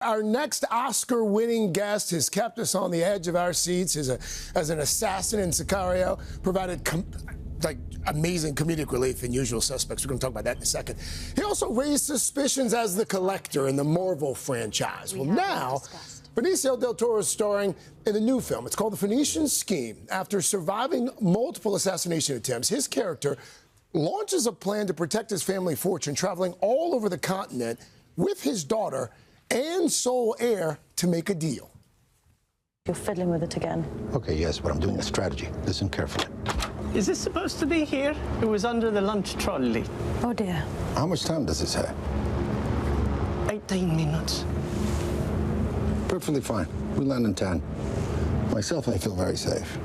Our next Oscar-winning guest has kept us on the edge of our seats as an assassin in Sicario, provided amazing comedic relief in Usual Suspects. We're going to talk about that in a second. He also raised suspicions as the Collector in the Marvel franchise. Well, now, Benicio Del Toro is starring in a new film. It's called The Phoenician Scheme. After surviving multiple assassination attempts, his character launches a plan to protect his family fortune, traveling all over the continent with his daughter and sole heir to make a deal. You're fiddling with it again. Okay, yes, but I'm doing a strategy. Listen carefully. Is this supposed to be here? It was under the lunch trolley. Oh, dear. How much time does this have? 18 minutes. Perfectly fine. We land in 10. Myself, I feel very safe.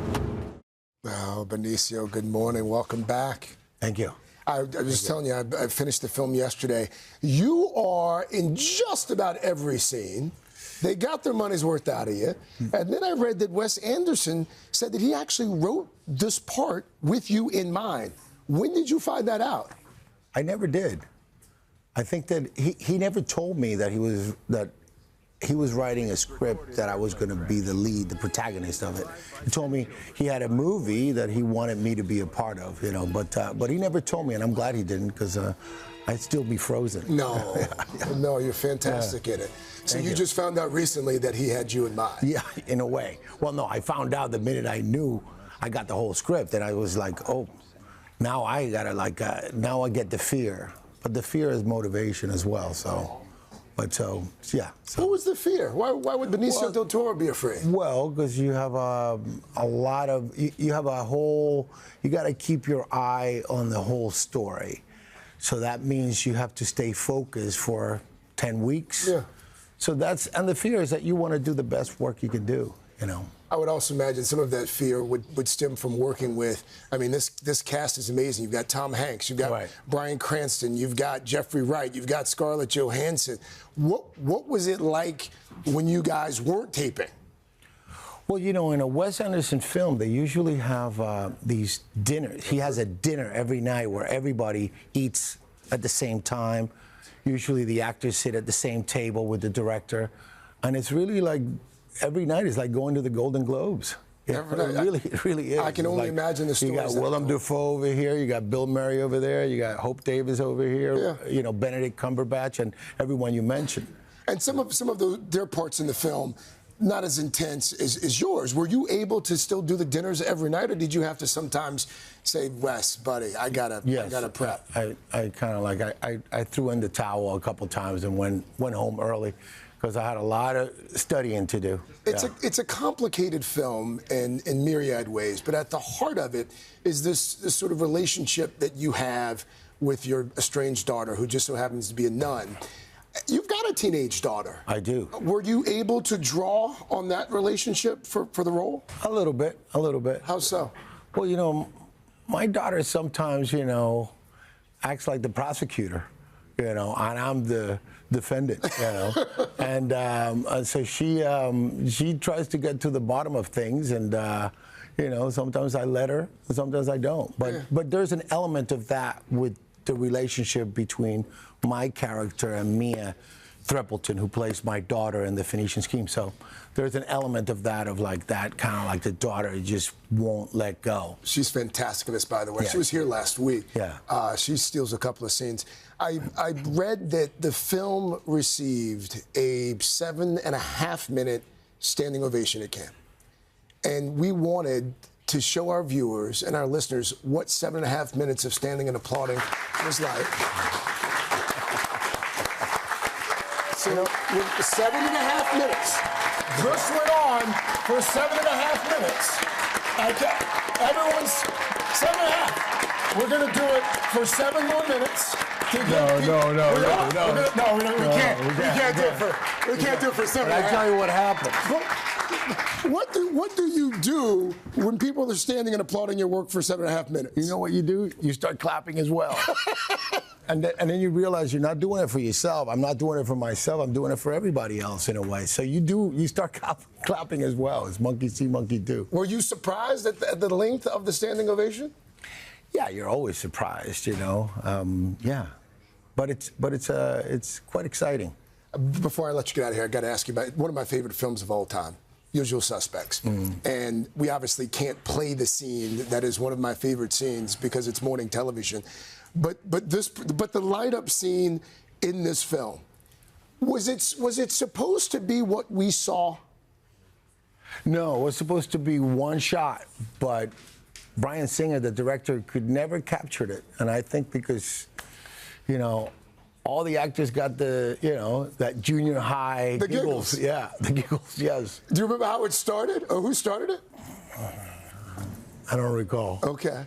Oh, Benicio, good morning. Welcome back. Thank you. I was telling you, I finished the film yesterday. You are in just about every scene. They got their money's worth out of you. And then I read that Wes Anderson said that he actually wrote this part with you in mind. When did you find that out? I never did. I think that he never told me that he was writing a script that I was going to be the lead, the protagonist of it. He told me he had a movie that he wanted me to be a part of, you know, but he never told me, and I'm glad he didn't, because I'd still be frozen. No, no, you're fantastic in it. So you just found out recently that he had you in mind. Yeah, in a way. Well, no, I found out the minute I knew I got the whole script, and I was like, oh, now I gotta now I get the fear. But the fear is motivation as well, so. But yeah. So. What was the fear? Why would Benicio Del Toro be afraid? Well, because you have a lot of, you have a whole, you got to keep your eye on the whole story. So that means you have to stay focused for 10 weeks. Yeah. So that's, and the fear is that you want to do the best work you can do, you know. I would also imagine some of that fear would stem from working with, I mean, this cast is amazing. You've got Tom Hanks, you've got Bryan Cranston, you've got Jeffrey Wright, you've got Scarlett Johansson. What was it like when you guys weren't taping? Well, you know, in a Wes Anderson film, they usually have these dinners. He has a dinner every night where everybody eats at the same time. Usually the actors sit at the same table with the director. And it's really like, every night is like going to the Golden Globes. Yeah, it really is. I can only imagine the stories. You got Willem Dafoe over here, you got Bill Murray over there, you got Hope Davis over here, you know, Benedict Cumberbatch, and everyone you mentioned. And some of their parts in the film, not as intense as yours. Were you able to still do the dinners every night, or did you have to sometimes say, Wes, buddy, I gotta prep? I kind of like, I threw in the towel a couple times and went home early, because I had a lot of studying to do. It's a complicated film in myriad ways, but at the heart of it is this sort of relationship that you have with your estranged daughter, who just so happens to be a nun. You've got a teenage daughter. I do. Were you able to draw on that relationship for the role? A little bit, a little bit. How so? Well, you know, my daughter sometimes, you know, acts like the prosecutor, you know, and I'm the defendant, you know. And so she tries to get to the bottom of things, and you know, sometimes I let her, sometimes I don't. But there's an element of that with the relationship between my character and Mia Threppleton, who plays my daughter in the Phoenician Scheme. So there's an element of that, of like that kind of like the daughter just won't let go. She's fantastic in this, by the way. Yeah. She was here last week. Yeah. She steals a couple of scenes. I read that the film received a 7.5-minute standing ovation at Cannes. And we wanted to show our viewers and our listeners what 7.5 minutes of standing and applauding was like. So, 7.5 minutes. Just went on for 7.5 minutes. Okay, everyone's 7.5. We're gonna do it for 7 more minutes. No, we can't do it for 7.5. I tell you what happened. What do you do when people are standing and applauding your work for 7.5 minutes? You know what you do? You start clapping as well. and then you realize you're not doing it for yourself. I'm not doing it for myself. I'm doing it for everybody else in a way. So you start clapping as well. It's monkey see, monkey do. Were you surprised at the length of the standing ovation? Yeah, you're always surprised, you know. Yeah, but it's quite exciting. Before I let you get out of here, I got to ask you about one of my favorite films of all time, Usual Suspects. And we obviously can't play the scene that is one of my favorite scenes because it's morning television. But the light-up scene in this film, was it supposed to be what we saw? No, it was supposed to be one shot, but Bryan Singer, the director, could never capture it. And I think because, you know, all the actors got the, you know, that junior high giggles. Yeah, the giggles, yes. Do you remember how it started or who started it? I don't recall. Okay.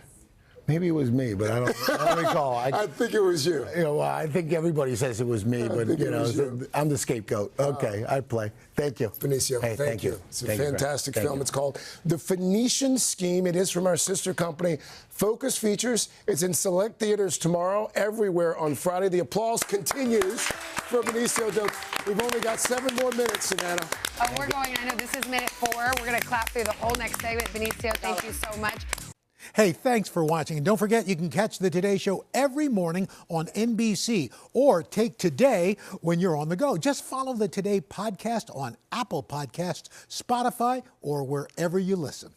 Maybe it was me, but I don't recall. I think it was you. You know, well, I think everybody says it was me, but you know, I'm the scapegoat. Okay, I play. Thank you, Benicio. Hey, thank you. It's a Thank you, fantastic Thank film. you. It's called The Phoenician Scheme. It is from our sister company, Focus Features. It's in select theaters tomorrow, everywhere on Friday. The applause continues for Benicio Del Toro. We've only got 7 more minutes, Savannah. Oh, we're going. I know this is minute 4. We're going to clap through the whole next segment. Benicio, thank you so much. Hey, thanks for watching. And don't forget, you can catch The Today Show every morning on NBC or take Today when you're on the go. Just follow the Today podcast on Apple Podcasts, Spotify, or wherever you listen.